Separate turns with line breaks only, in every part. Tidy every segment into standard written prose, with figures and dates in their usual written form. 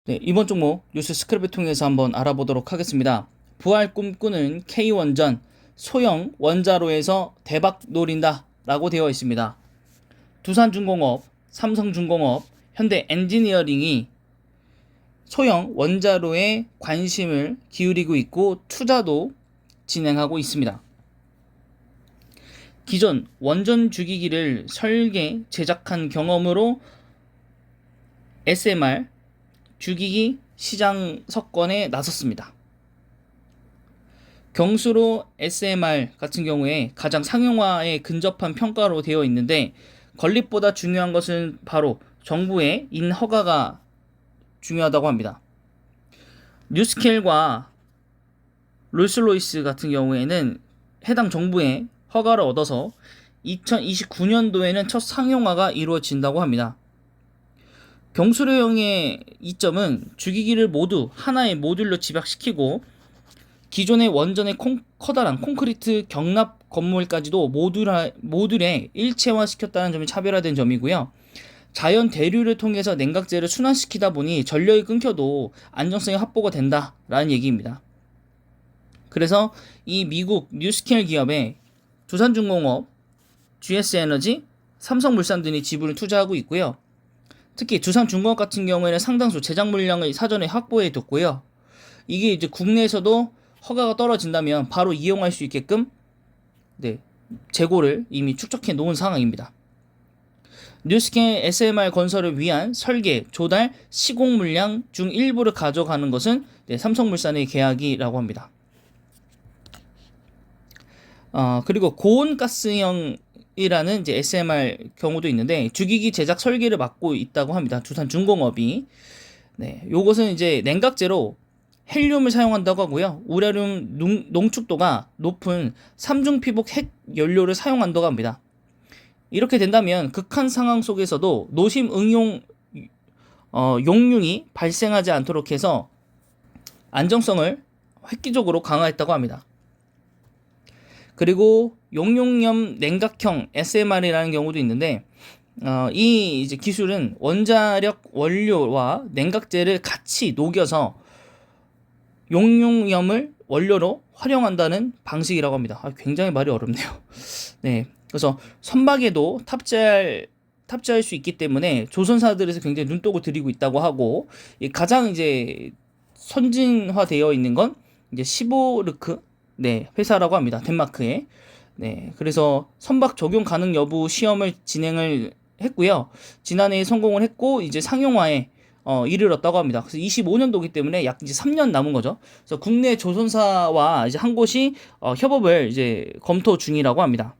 네, 이번 종목 뉴스 스크랩을 통해서 한번 알아보도록 하겠습니다. 부활 꿈꾸는 K원전 소형 원자로에서 대박 노린다 라고 되어 있습니다. 두산중공업, 삼성중공업, 현대엔지니어링이 소형 원자로에 관심을 기울이고 있고 투자도 진행하고 있습니다. 기존 원전 주기기를 설계, 제작한 경험으로 SMR 주기기 시장 석권에 나섰습니다. 경수로 SMR 같은 경우에 가장 상용화에 근접한 평가로 되어 있는데 건립보다 중요한 것은 바로 정부의 인허가가 중요하다고 합니다. 뉴스케일과 롤스로이스 같은 경우에는 해당 정부의 허가를 얻어서 2029년도에는 첫 상용화가 이루어진다고 합니다. 경수로형의 이점은 주기기를 모두 하나의 모듈로 집약시키고 기존의 원전의 커다란 콘크리트 경납 건물까지도 모듈에 일체화시켰다는 점이 차별화된 점이고요. 자연 대류를 통해서 냉각제를 순환시키다 보니 전력이 끊겨도 안정성이 확보가 된다라는 얘기입니다. 그래서 이 미국 뉴스케일 기업의 두산중공업, GS에너지, 삼성물산 등이 지분을 투자하고 있고요. 특히 두산중공업 같은 경우에는 상당수 제작 물량을 사전에 확보해 뒀고요. 이게 이제 국내에서도 허가가 떨어진다면 바로 이용할 수 있게끔 재고를 이미 축적해 놓은 상황입니다. 뉴스케일 SMR 건설을 위한 설계, 조달, 시공 물량 중 일부를 가져가는 것은 삼성물산의 계약이라고 합니다. 그리고 고온가스형 이라는 이제 SMR 경우도 있는데 주기기 제작 설계를 맡고 있다고 합니다. 두산중공업이. 네, 요것은 이제 냉각제로 헬륨을 사용한다고 하고요. 우라늄 농축도가 높은 삼중 피복 핵 연료를 사용한다고 합니다. 이렇게 된다면 극한 상황 속에서도 노심 응용 용융이 발생하지 않도록 해서 안정성을 획기적으로 강화했다고 합니다. 그리고 용융염 냉각형 SMR이라는 경우도 있는데 이 이제 기술은 원자력 원료와 냉각제를 같이 녹여서 용융염을 원료로 활용한다는 방식이라고 합니다. 굉장히 말이 어렵네요. 네, 그래서 선박에도 탑재할 수 있기 때문에 조선사들에서 굉장히 눈독을 들이고 있다고 하고 가장 이제 선진화되어 있는 건 이제 시보르크 회사라고 합니다. 덴마크에. 네, 그래서 선박 적용 가능 여부 시험을 진행을 했고요. 지난해에 성공을 했고 이제 상용화에 이르렀다고 합니다. 그래서 25년도이기 때문에 약 이제 3년 남은 거죠. 그래서 국내 조선사와 이제 한 곳이 협업을 이제 검토 중이라고 합니다.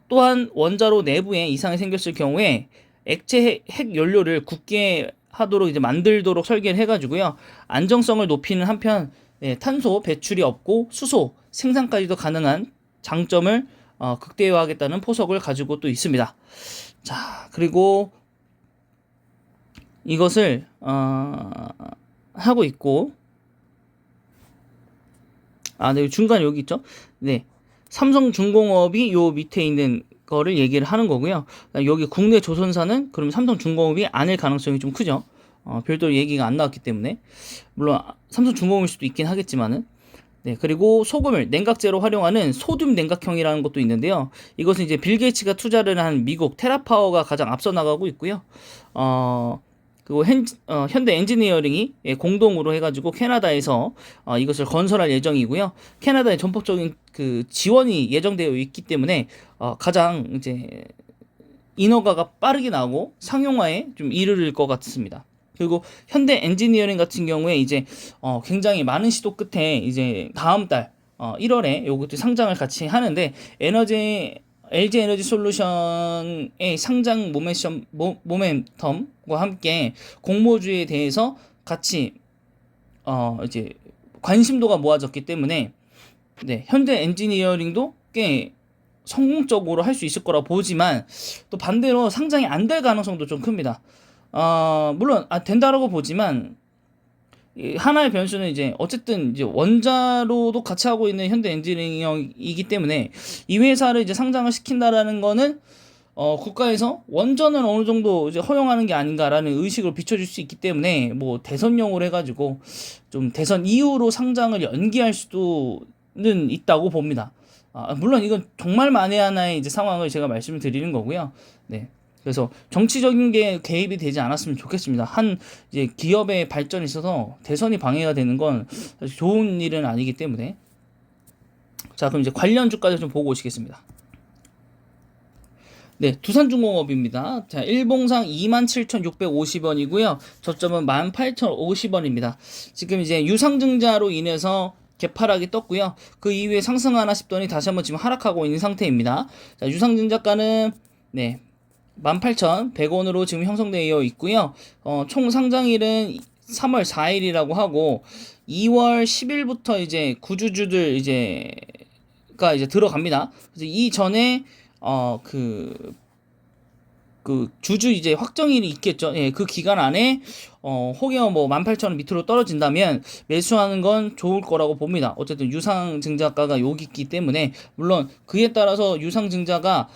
또한 원자로 내부에 이상이 생겼을 경우에 액체 핵 연료를 굳게 하도록 이제 만들도록 설계를 해가지고요. 안정성을 높이는 한편 탄소 배출이 없고 수소 생산까지도 가능한 장점을 극대화하겠다는 포석을 가지고 또 있습니다. 자, 그리고 이것을 하고 있고 네, 중간에 여기 있죠. 네, 삼성중공업이 요 밑에 있는 거를 얘기를 하는 거고요. 여기 국내 조선사는 그럼 삼성중공업이 아닐 가능성이 좀 크죠. 별도로 얘기가 안 나왔기 때문에 물론 삼성중공업일 수도 있긴 하겠지만은 네, 그리고 소금을 냉각제로 활용하는 소듐 냉각형이라는 것도 있는데요. 이것은 이제 빌 게이츠가 투자를 한 미국 테라파워가 가장 앞서 나가고 있고요. 그리고 현대 엔지니어링이 공동으로 해가지고 캐나다에서 이것을 건설할 예정이고요. 캐나다의 전폭적인 그 지원이 예정되어 있기 때문에 가장 이제 인허가가 빠르게 나오고 상용화에 좀 이르를 것 같습니다. 그리고 현대 엔지니어링 같은 경우에 이제 굉장히 많은 시도 끝에 이제 다음 달 1월에 요것도 상장을 같이 하는데 LG 에너지 솔루션의 상장 모멘텀과 함께 공모주에 대해서 같이 이제 관심도가 모아졌기 때문에 현대 엔지니어링도 꽤 성공적으로 할 수 있을 거라 보지만 또 반대로 상장이 안 될 가능성도 좀 큽니다. 물론 된다라고 보지만 하나의 변수는 이제 어쨌든 이제 원자로도 같이 하고 있는 현대 엔지니어링이기 때문에 이 회사를 이제 상장을 시킨다라는 거는 국가에서 원전은 어느 정도 이제 허용하는 게 아닌가라는 의식을 비춰줄 수 있기 때문에 뭐 대선용으로 해가지고 좀 대선 이후로 상장을 연기할 수도는 있다고 봅니다. 물론 이건 정말 만에 하나의 이제 상황을 제가 말씀을 드리는 거고요. 네. 그래서 정치적인 게 개입이 되지 않았으면 좋겠습니다. 한 이제 기업의 발전이 있어서 대선이 방해가 되는 건 사실 좋은 일은 아니기 때문에. 자, 그럼 이제 관련 주까지 좀 보고 오시겠습니다. 네, 두산중공업입니다. 자, 일봉상 27,650원이고요. 저점은 18,050원입니다. 지금 이제 유상증자로 인해서 개파락이 떴고요. 그 이후에 상승하나 싶더니 다시 한번 지금 하락하고 있는 상태입니다. 자, 유상증자가는 네, 18,100원으로 지금 형성되어 있고요. 총 상장일은 3월 4일이라고 하고 2월 10일부터 이제 구주주들 이제가 이제 들어갑니다. 그래서 이 전에 그 주주 이제 확정일이 있겠죠. 예, 그 기간 안에 혹여 뭐 18,000원 밑으로 떨어진다면 매수하는 건 좋을 거라고 봅니다. 어쨌든 유상증자가가 여기 있기 때문에 물론 그에 따라서 유상증자가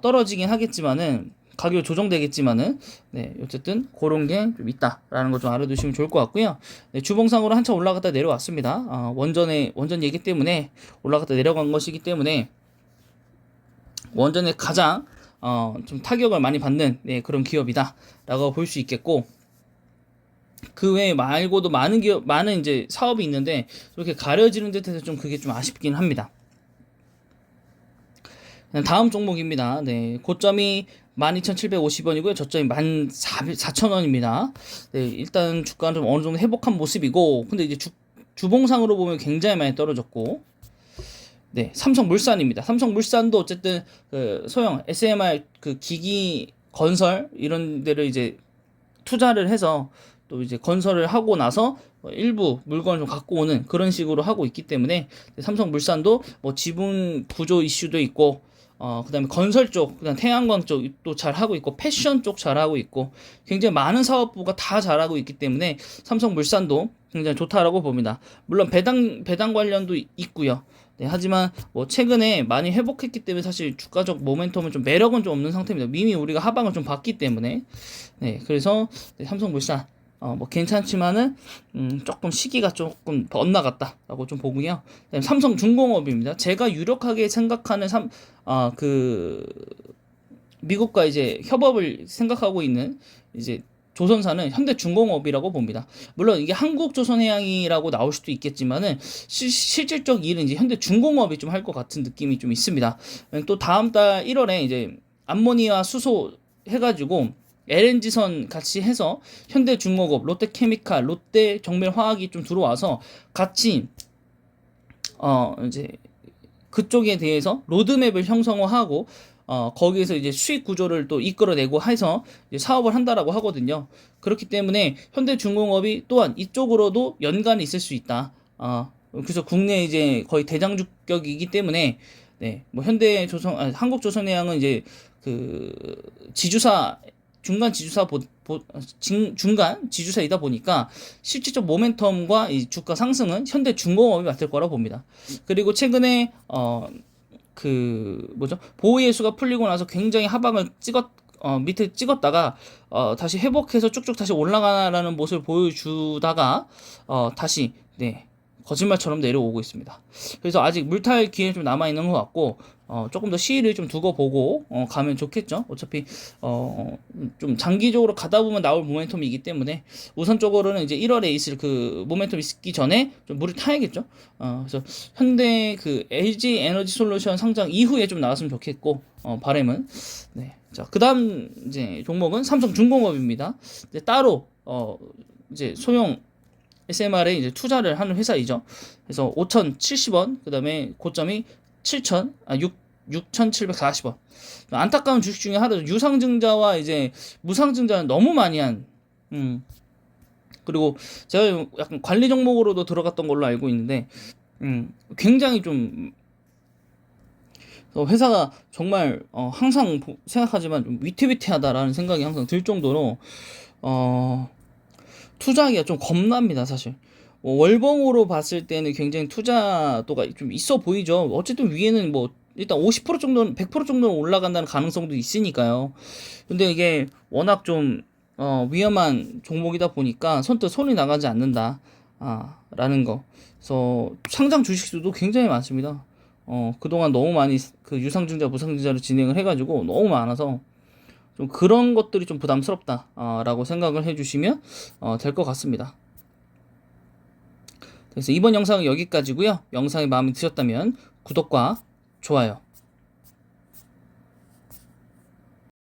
떨어지긴 하겠지만은 가격이 조정되겠지만은 네, 어쨌든 그런 게 좀 있다라는 거 좀 알아두시면 좋을 것 같고요. 네, 주봉상으로 한참 올라갔다 내려왔습니다. 원전 얘기 때문에 올라갔다 내려간 것이기 때문에 원전에 가장 좀 타격을 많이 받는 네, 그런 기업이다라고 볼 수 있겠고, 그 외에 말고도 많은 이제 사업이 있는데 이렇게 가려지는 듯해서 좀 그게 좀 아쉽긴 합니다. 다음 종목입니다. 네, 고점이 12,750원이고요. 저점이 14,000원입니다. 네, 일단 주가는 좀 어느 정도 회복한 모습이고, 근데 이제 주봉상으로 보면 굉장히 많이 떨어졌고, 네, 삼성물산입니다. 삼성물산도 어쨌든 그 소형 SMR 그 기기 건설 이런 데를 이제 투자를 해서 또 이제 건설을 하고 나서 일부 물건을 좀 갖고 오는 그런 식으로 하고 있기 때문에 삼성물산도 뭐 지분 구조 이슈도 있고 그다음에 건설 쪽, 그다음 태양광 쪽도 잘 하고 있고 패션 쪽 잘 하고 있고 굉장히 많은 사업부가 다 잘하고 있기 때문에 삼성물산도 굉장히 좋다라고 봅니다. 물론 배당 관련도 있고요. 네, 하지만 뭐 최근에 많이 회복했기 때문에 사실 주가적 모멘텀은 좀 매력은 좀 없는 상태입니다. 이미 우리가 하방을 좀 봤기 때문에 네, 그래서 네, 삼성물산 뭐 괜찮지만은 조금 시기가 조금 엇나갔다라고 좀 보고요. 그다음에 삼성중공업입니다. 제가 유력하게 생각하는 그 미국과 이제 협업을 생각하고 있는 이제 조선사는 현대중공업이라고 봅니다. 물론 이게 한국조선해양이라고 나올 수도 있겠지만은 실질적 일은 이제 현대중공업이 좀 할 것 같은 느낌이 좀 있습니다. 또 다음 달 1월에 이제 암모니아 수소 해가지고 LNG선 같이 해서 현대중공업, 롯데케미칼, 롯데정밀화학이 좀 들어와서 같이 이제 그쪽에 대해서 로드맵을 형성하고 거기에서 이제 수익 구조를 또 이끌어내고 해서 이제 사업을 한다라고 하거든요. 그렇기 때문에 현대중공업이 또한 이쪽으로도 연관이 있을 수 있다. 그래서 국내 이제 거의 대장주격이기 때문에 네, 뭐 한국조선해양은 이제 그 지주사 중간 지주사이다 보니까 실질적 모멘텀과 이 주가 상승은 현대중공업이 맡을 거라 봅니다. 그리고 최근에 그 뭐죠? 보호예수가 풀리고 나서 굉장히 하방을 밑에 찍었다가 다시 회복해서 쭉쭉 다시 올라가라는 모습을 보여주다가 다시 네, 거짓말처럼 내려오고 있습니다. 그래서 아직 물탈 기회는 좀 남아 있는 것 같고 조금 더 시일을 좀 두고 보고 가면 좋겠죠. 어차피 좀 장기적으로 가다 보면 나올 모멘텀이기 때문에 우선적으로는 이제 1월에 있을 그 모멘텀이 있기 전에 좀 물을 타야겠죠. 그래서 현대 그 LG 에너지 솔루션 상장 이후에 좀 나왔으면 좋겠고 바람은 네. 자, 그다음 이제 종목은 삼성중공업입니다. 이제 따로 이제 소형 SMR에 이제 투자를 하는 회사이죠. 그래서 5,070원, 그 다음에 고점이 6,740원. 안타까운 주식 중에 하나죠. 유상증자와 이제 무상증자는 너무 많이 한, 그리고 제가 약간 관리 종목으로도 들어갔던 걸로 알고 있는데, 굉장히 좀, 회사가 정말, 항상 생각하지만 좀 위태위태하다라는 생각이 항상 들 정도로, 투자하기가 좀 겁납니다, 사실. 월봉으로 봤을 때는 굉장히 투자도가 좀 있어 보이죠. 어쨌든 위에는 뭐 일단 50% 정도는 100% 정도는 올라간다는 가능성도 있으니까요. 근데 이게 워낙 좀 위험한 종목이다 보니까 선뜻 손이 나가지 않는다. 라는 거. 그래서 상장 주식수도 굉장히 많습니다. 그동안 너무 많이 그 유상증자, 무상증자를 진행을 해가지고 너무 많아서 좀 그런 것들이 좀 부담스럽다. 라고 생각을 해주시면 될 것 같습니다. 그래서 이번 영상은 여기까지고요. 영상이 마음에 드셨다면 구독과 좋아요